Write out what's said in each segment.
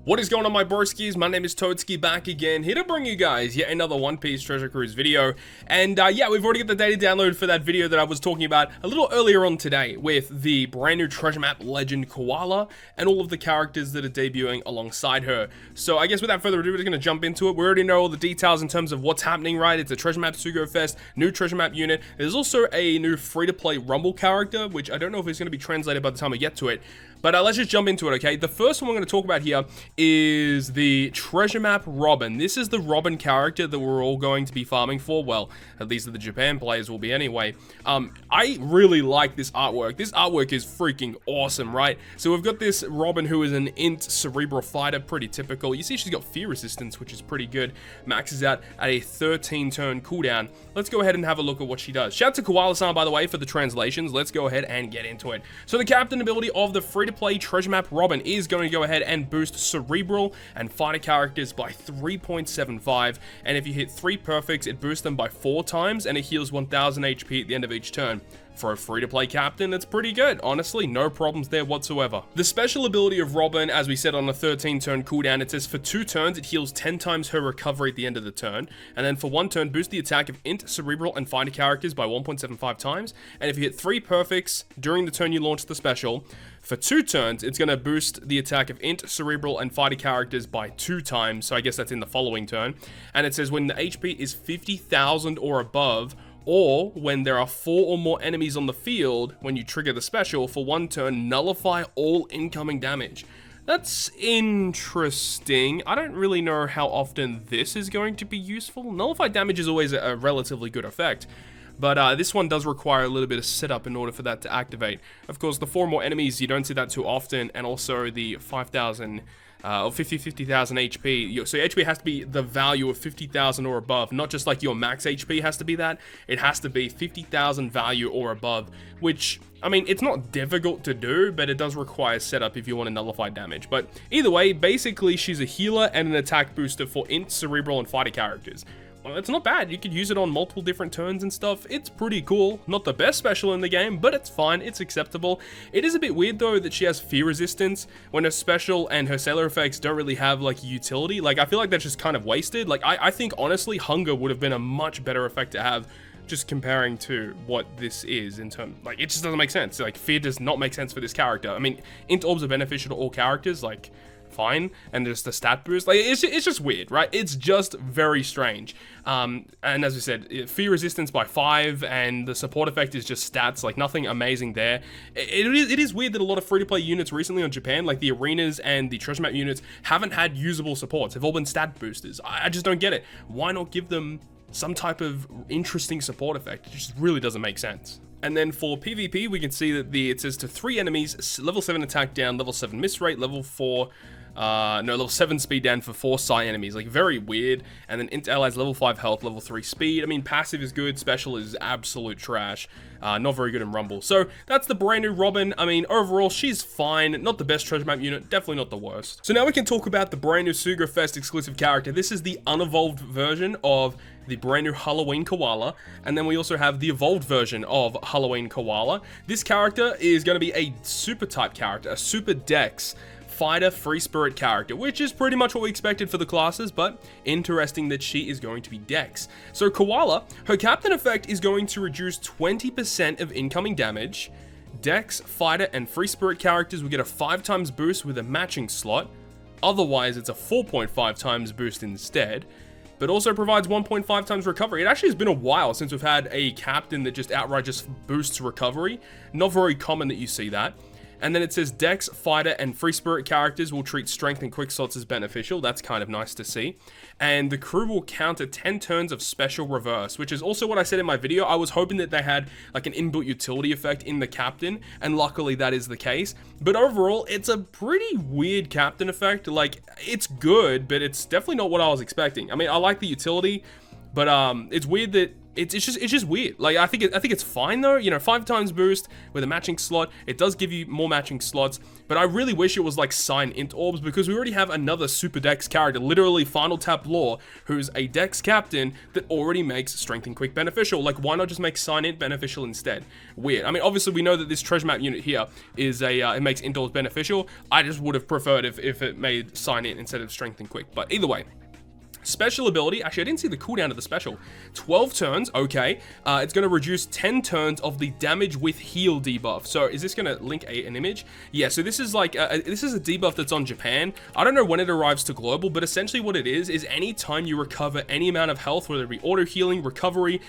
What is going on, my broskiis? My name is Toadskii, back again, here to bring you guys yet another One Piece Treasure Cruise video. And yeah, we've already got the data download for that video that I was talking about a little earlier on today with the brand new treasure map legend Koala and all of the characters that are debuting alongside her. So I guess without further ado, we're just going to jump into it. We already know all the details in terms of what's happening, right? It's a treasure map Sugo Fest, new treasure map unit. There's also a new free-to-play Rumble character, which I don't know if it's going to be translated by the time I get to it. But let's just jump into it, okay? The first one we're going to talk about here is the treasure map Robin. This is the Robin character that we're all going to be farming for. Well, at least the Japan players will be anyway. I really like this artwork. This artwork is freaking awesome, right? So we've got this Robin who is an int cerebral fighter, pretty typical. You see she's got fear resistance, which is pretty good. Maxes out at a 13-turn cooldown. Let's go ahead and have a look at what she does. Shout out to Koala-san, by the way, for the translations. Let's go ahead and get into it. So the captain ability of the free-to-play treasure map Robin is going to go ahead and boost cerebral and fighter characters by 3.75, and if you hit 3 perfects, it boosts them by 4 times, and it heals 1000 HP at the end of each turn. For a free-to-play captain, that's pretty good. Honestly, no problems there whatsoever. The special ability of Robin, as we said, on a 13-turn cooldown, it says for 2 turns, it heals 10 times her recovery at the end of the turn. And then for 1 turn, boost the attack of int, cerebral, and fighter characters by 1.75 times. And if you hit 3 perfects during the turn you launch the special, for 2 turns, it's going to boost the attack of int, cerebral, and fighter characters by 2 times. So I guess that's in the following turn. And it says when the HP is 50,000 or above, or when there are 4 or more enemies on the field, when you trigger the special, for 1 turn, nullify all incoming damage. That's interesting. I don't really know how often this is going to be useful. Nullify damage is always a relatively good effect, but this one does require a little bit of setup in order for that to activate. Of course, the 4 more enemies, you don't see that too often, and also the 5,000... or 50,000 HP. So your HP has to be the value of 50,000 or above, not just like your max HP has to be that. It has to be 50,000 value or above, which, I mean, it's not difficult to do, but it does require setup if you want to nullify damage. But either way, basically, she's a healer and an attack booster for int, cerebral, and fighter characters. Well, it's not bad. You could use it on multiple different turns and stuff. It's pretty cool. Not the best special in the game, but it's fine. It's acceptable. It is a bit weird, though, that she has fear resistance when her special and her sailor effects don't really have, like, utility. Like, I feel like that's just kind of wasted. Like, I think, honestly, hunger would have been a much better effect to have, just comparing to what this is in terms, like, it just doesn't make sense. Like, fear does not make sense for this character. I mean, int orbs are beneficial to all characters, like, fine, and just the stat boost, like, it's just weird, right? It's just very strange. And as we said, fear resistance by 5, and the support effect is just stats, like, nothing amazing there. It is weird that a lot of free-to-play units recently on Japan, like the arenas and the treasure map units, haven't had usable supports. They've all been stat boosters. I just don't get it. Why not give them some type of interesting support effect? It just really doesn't make sense. And then for PvP, we can see that it says to 3 enemies, level 7 attack down, level 7 miss rate, level 7 speed down for 4 psi enemies. Like, very weird. And then int allies, level 5 health, level 3 speed. I mean, passive is good, special is absolute trash. Not very good in Rumble. So that's the brand new Robin. I mean, overall, she's fine. Not the best treasure map unit, definitely not the worst. So now we can talk about the brand new Sugo Fest exclusive character. This is the unevolved version of the brand new Halloween Koala, and then we also have the evolved version of Halloween Koala. This character is going to be a super type character, a super dex fighter free spirit character, which is pretty much what we expected for the classes, but interesting that she is going to be dex. So Koala, her captain effect is going to reduce 20% of incoming damage. Dex, fighter, and free spirit characters will get a 5 times boost with a matching slot. Otherwise, it's a 4.5 times boost instead, but also provides 1.5 times recovery. It actually has been a while since we've had a captain that just outright just boosts recovery. Not very common that you see that. And then it says Dex, Fighter, and Free Spirit characters will treat Strength and Quick Slots as beneficial. That's kind of nice to see. And the crew will counter 10 turns of Special Reverse, which is also what I said in my video. I was hoping that they had like an inbuilt utility effect in the captain, and luckily that is the case. But overall, it's a pretty weird captain effect. Like, it's good, but it's definitely not what I was expecting. I mean, I like the utility, but it's weird that it's just weird. Like, I think it's fine though. You know, 5 times boost with a matching slot. It does give you more matching slots, but I really wish it was like sign int orbs, because we already have another super dex character, literally final tap lore, who's a dex captain that already makes strength and quick beneficial. Like, why not just make sign int beneficial instead? Weird. I mean, obviously we know that this treasure map unit here is it makes int orbs beneficial. I just would have preferred if it made sign int instead of strength and quick. But either way. Special ability, actually I didn't see the cooldown of the special. 12 turns, okay. It's going to reduce 10 turns of the damage with heal debuff. So is this going to link an image? Yeah, so this is like, this is a debuff that's on Japan. I don't know when it arrives to global, but essentially what it is anytime you recover any amount of health, whether it be auto healing, recovery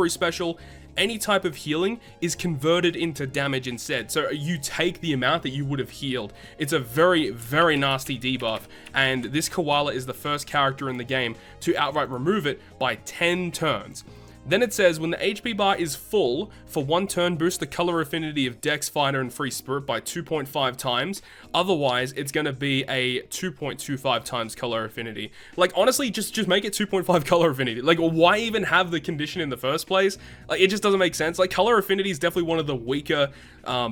special, any type of healing is converted into damage instead. So you take the amount that you would have healed. It's a very, very nasty debuff. And this Koala is the first character in the game to outright remove it by 10 turns. Then it says, when the HP bar is full, for 1 turn, boost the color affinity of Dex, Fighter, and Free Spirit by 2.5 times. Otherwise, it's going to be a 2.25 times color affinity. Like, honestly, just make it 2.5 color affinity. Like, why even have the condition in the first place? Like, it just doesn't make sense. Like, color affinity is definitely one of the weaker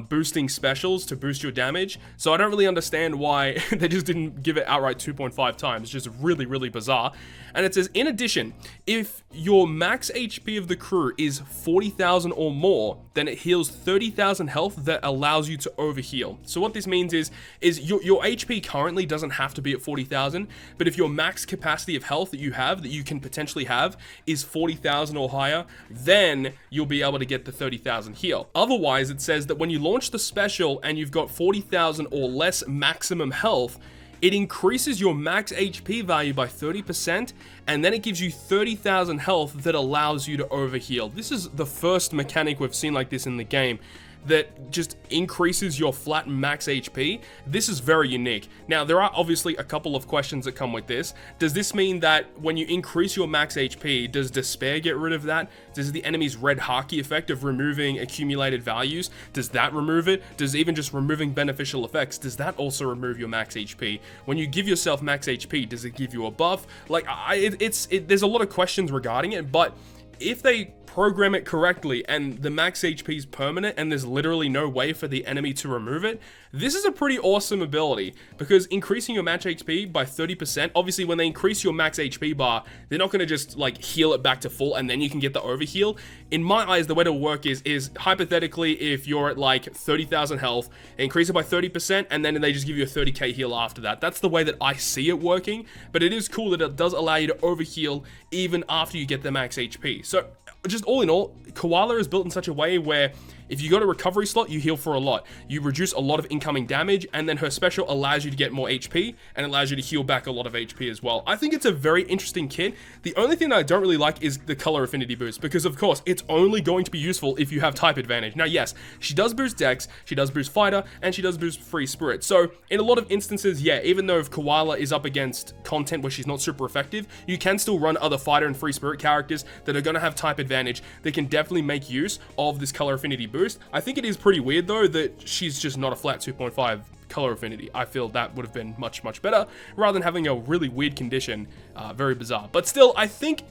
boosting specials to boost your damage. So I don't really understand why they just didn't give it outright 2.5 times. It's just really, really bizarre. And it says, in addition, if your max HP of the crew is 40,000 or more, then it heals 30,000 health that allows you to overheal. So what this means is your HP currently doesn't have to be at 40,000, but if your max capacity of health that you can potentially have is 40,000 or higher, then you'll be able to get the 30,000 heal. Otherwise, it says that when you launch the special and you've got 40,000 or less maximum health, it increases your max HP value by 30%, and then it gives you 30,000 health that allows you to overheal. This is the first mechanic we've seen like this in the game that just increases your flat max HP. This is very unique. Now, there are obviously a couple of questions that come with this. Does this mean that when you increase your max HP, does Despair get rid of that? Does the enemy's red haki effect of removing accumulated values, does that remove it? Does even just removing beneficial effects, does that also remove your max HP? When you give yourself max HP, does it give you a buff? Like, there's a lot of questions regarding it, but if they program it correctly and the max HP is permanent and there's literally no way for the enemy to remove it, this is a pretty awesome ability, because increasing your max HP by 30%, obviously when they increase your max HP bar, they're not going to just like heal it back to full and then you can get the overheal. In my eyes, the way to work is hypothetically, if you're at like 30,000 health, increase it by 30% and then they just give you a 30k heal after that. That's the way that I see it working, but it is cool that it does allow you to overheal even after you get the max HP. So just all in all, Koala is built in such a way where if you got a recovery slot, you heal for a lot. You reduce a lot of incoming damage, and then her special allows you to get more HP and allows you to heal back a lot of HP as well. I think it's a very interesting kit. The only thing that I don't really like is the color affinity boost, because of course, it's only going to be useful if you have type advantage. Now, yes, she does boost Dex, she does boost Fighter, and she does boost Free Spirit. So in a lot of instances, yeah, even though if Koala is up against content where she's not super effective, you can still run other Fighter and Free Spirit characters that are going to have type advantage. They can definitely make use of this color affinity boost. I think it is pretty weird though that she's just not a flat 2.5 color affinity. I feel that would have been much better rather than having a really weird condition. Very bizarre, but still, I think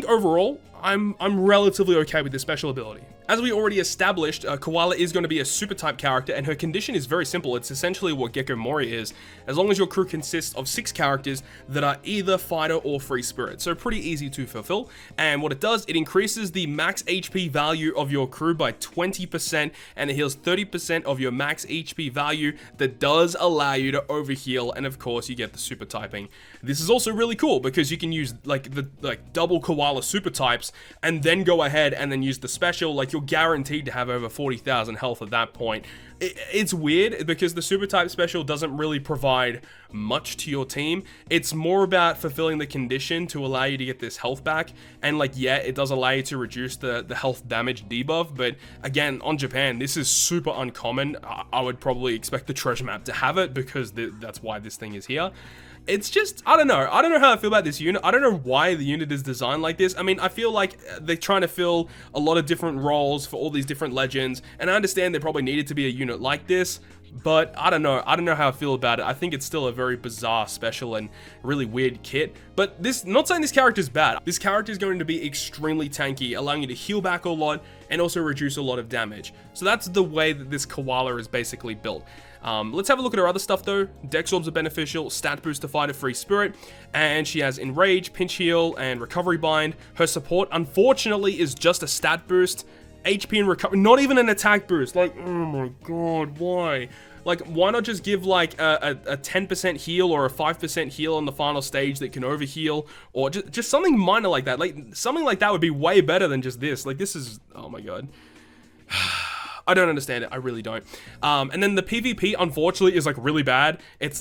overall I'm relatively okay with this special ability. As we already established, Koala is going to be a super type character, and her condition is very simple. It's essentially what Gecko Mori is, as long as your crew consists of 6 characters that are either Fighter or Free Spirit. So pretty easy to fulfill. And what it does, it increases the max HP value of your crew by 20%, and it heals 30% of your max HP value that does allow you to overheal, and of course you get the super typing. This is also really cool because you can use like double Koala super types and then go ahead and then use the special. Like, you're guaranteed to have over 40,000 health at that point. It's weird because the super type special doesn't really provide much to your team. It's more about fulfilling the condition to allow you to get this health back, and like, yeah, it does allow you to reduce the health damage debuff, but again, on Japan, this is super uncommon. I would probably expect the treasure map to have it because that's why this thing is here. It's just, I don't know how I feel about this unit. I don't know why the unit is designed like this. I mean, I feel like they're trying to fill a lot of different roles for all these different legends, and I understand there probably needed to be a unit like this, but I don't know how I feel about it. I think it's still a very bizarre special and really weird kit, but not saying this character is bad. This character is going to be extremely tanky, allowing you to heal back a lot and also reduce a lot of damage. So that's the way that this Koala is basically built. Let's have a look at her other stuff though. Dex orbs are beneficial, stat boost to fighter free spirit, and she has enrage, pinch heal, and recovery bind. Her support, unfortunately, is just a stat boost, HP and recovery, not even an attack boost. Like, oh my god, why? Like, why not just give like a 10% heal or a 5% heal on the final stage that can overheal, or just something minor like that? Like, something like that would be way better than just this. Like, this is, oh my god. I don't understand it. I really don't. And then the PvP, unfortunately, is like really bad. It's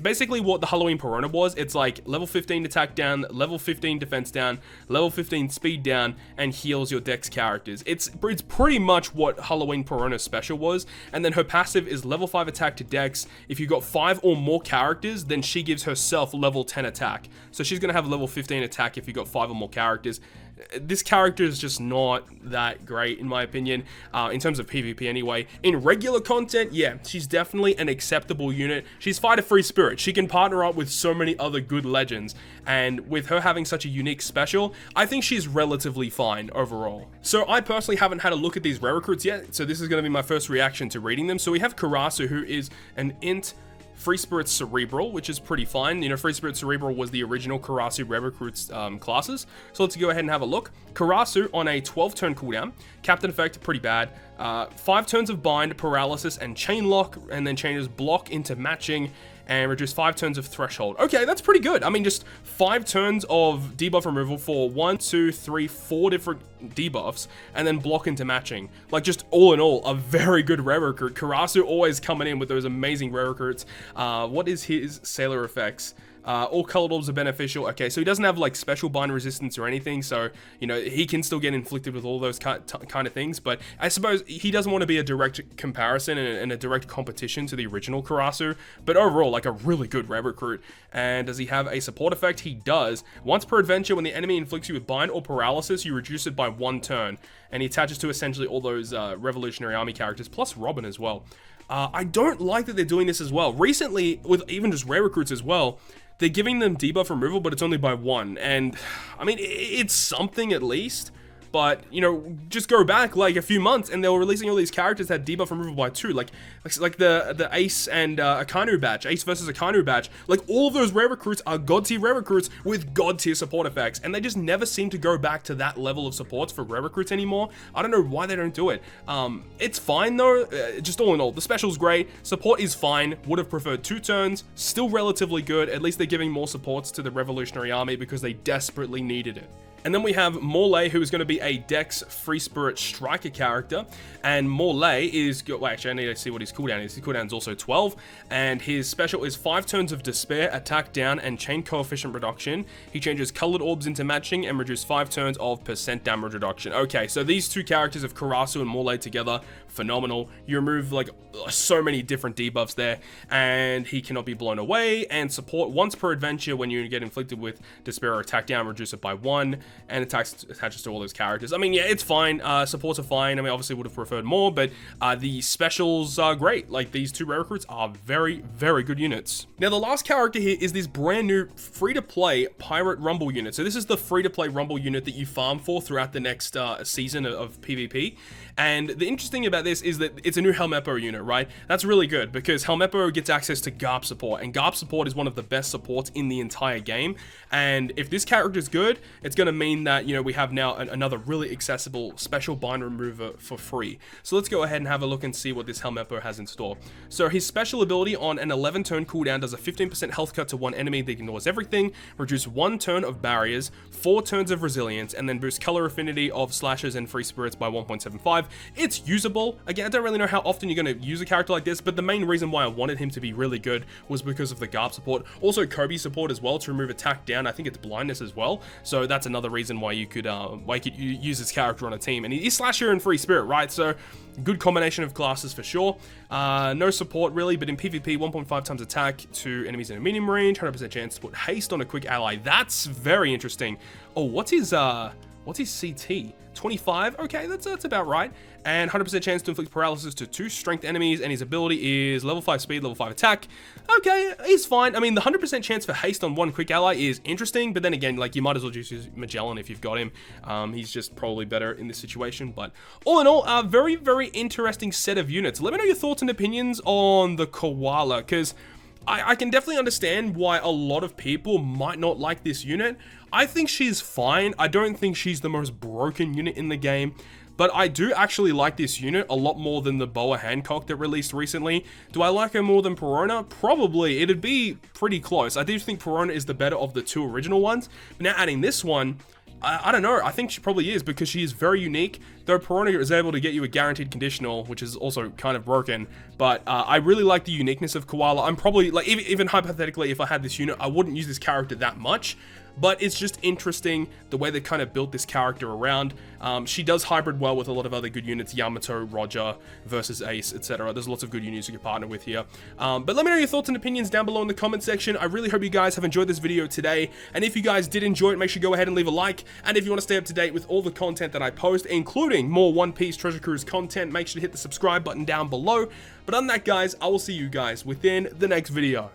basically what the Halloween Perona was. It's like level 15 attack down, level 15 defense down, level 15 speed down, and heals your Dex characters. It's pretty much what Halloween Perona special was. And then her passive is level 5 attack to Dex. If you got 5 or more characters, then she gives herself level 10 attack. So she's gonna have level 15 attack if you got 5 or more characters. This character is just not that great, in my opinion, in terms of PvP anyway. In regular content, yeah, she's definitely an acceptable unit. She's fighter free spirit. She can partner up with so many other good legends, and with her having such a unique special, I think she's relatively fine overall. So I personally haven't had a look at these rare recruits yet, so this is going to be my first reaction to reading them. So we have Karasu, who is an int Free Spirit Cerebral, which is pretty fine. You know, Free Spirit Cerebral was the original Karasu Rare Recruits classes. So let's go ahead and have a look. Karasu on a 12-turn cooldown. Captain effect, pretty bad. 5 turns of Bind, Paralysis, and Chain Lock, and then changes Block into Matching, and reduce 5 turns of Threshold. Okay, that's pretty good. I mean, just 5 turns of debuff removal for 1, 2, 3, 4 different debuffs, and then block into matching. Like, just all in all, a very good rare recruit. Karasu always coming in with those amazing rare recruits. What is his Sailor effects? All colored orbs are beneficial. Okay, so he doesn't have like special bind resistance or anything, so you know he can still get inflicted with all those kind of things. But I suppose he doesn't want to be a direct comparison and a direct competition to the original Karasu. But overall, like a really good rare recruit. And does he have a support effect? He does. Once per adventure, when the enemy inflicts you with bind or paralysis, you reduce it by 1 turn. And he attaches to essentially all those Revolutionary Army characters, plus Robin as well. I don't like that they're doing this as well. Recently, with even just rare recruits as well, they're giving them debuff removal, but it's only by 1. And, I mean, it's something at least. But, you know, just go back like a few months and they were releasing all these characters that had debuff removal by 2. Like the Ace and Akanu batch, Ace versus Akanu batch. Like, all of those rare recruits are god tier rare recruits with god tier support effects. And they just never seem to go back to that level of supports for rare recruits anymore. I don't know why they don't do it. It's fine though, just all in all. The special's great, support is fine, would have preferred 2 turns, still relatively good. At least they're giving more supports to the Revolutionary Army because they desperately needed it. And then we have Molle, who is going to be a Dex Free Spirit Striker character. And Molle is... Well, actually, I need to see what his cooldown is. His cooldown is also 12. And his special is 5 turns of Despair, Attack Down, and Chain Coefficient Reduction. He changes Colored Orbs into Matching and reduces 5 turns of percent damage reduction. Okay, so these two characters of Karasu and Molle together, phenomenal. You remove, like, so many different debuffs there. And he cannot be blown away. And support once per adventure when you get inflicted with Despair or Attack Down, reduce it by 1. And attaches to all those characters. I mean, yeah, it's fine. Supports are fine. I mean, obviously would have preferred more, but the specials are great. Like, these 2 rare recruits are very, very good units. Now, the last character here is this brand new free-to-play Pirate Rumble unit. So this is the free-to-play Rumble unit that you farm for throughout the next season of PvP. And the interesting thing about this is that it's a new Helmeppo unit, right? That's really good because Helmeppo gets access to Garb support, and Garb support is one of the best supports in the entire game. And if this character is good, it's going to mean that, you know, we have now another really accessible special bind remover for free. So let's go ahead and have a look and see what this Helmeppo has in store. So his special ability on an 11-turn cooldown does a 15% health cut to one enemy that ignores everything, reduce 1 turn of barriers, 4 turns of resilience, and then boost color affinity of slashes and free spirits by 1.75. It's usable. Again, I don't really know how often you're going to use a character like this, but the main reason why I wanted him to be really good was because of the Garb support. Also, Kobe support as well to remove attack down. I think it's blindness as well. So that's another reason why you could use this character on a team. And he's slasher and free spirit, right? So good combination of classes for sure. No support really, but in PvP, 1.5 times attack to enemies in a medium range, 100% chance to put haste on a quick ally. That's very interesting. Oh, what's his CT? 25. Okay, that's about right. And 100% chance to inflict paralysis to 2 strength enemies, and his ability is level 5 speed, level 5 attack. Okay, he's fine. I mean, the 100% chance for haste on 1 quick ally is interesting, but then again, like, you might as well just use Magellan if you've got him. He's just probably better in this situation, but all in all, a very, very interesting set of units. Let me know your thoughts and opinions on the Koala, because I can definitely understand why a lot of people might not like this unit. I think she's fine. I don't think she's the most broken unit in the game, but I do actually like this unit a lot more than the Boa Hancock that released recently. Do I like her more than Perona? Probably. It'd be pretty close. I do think Perona is the better of the 2 original ones, but now adding this one, I don't know, I think she probably is, because she is very unique, though Perona is able to get you a guaranteed conditional, which is also kind of broken, but I really like the uniqueness of Koala. I'm probably, like, even hypothetically, if I had this unit, I wouldn't use this character that much, but it's just interesting the way they kind of built this character around. She does hybrid well with a lot of other good units, Yamato, Roger, versus Ace, etc. There's lots of good units you can partner with here. But let me know your thoughts and opinions down below in the comment section. I really hope you guys have enjoyed this video today, and if you guys did enjoy it, make sure you go ahead and leave a like, and if you want to stay up to date with all the content that I post, including more One Piece Treasure Cruise content, make sure to hit the subscribe button down below. But other than that, guys, I will see you guys within the next video.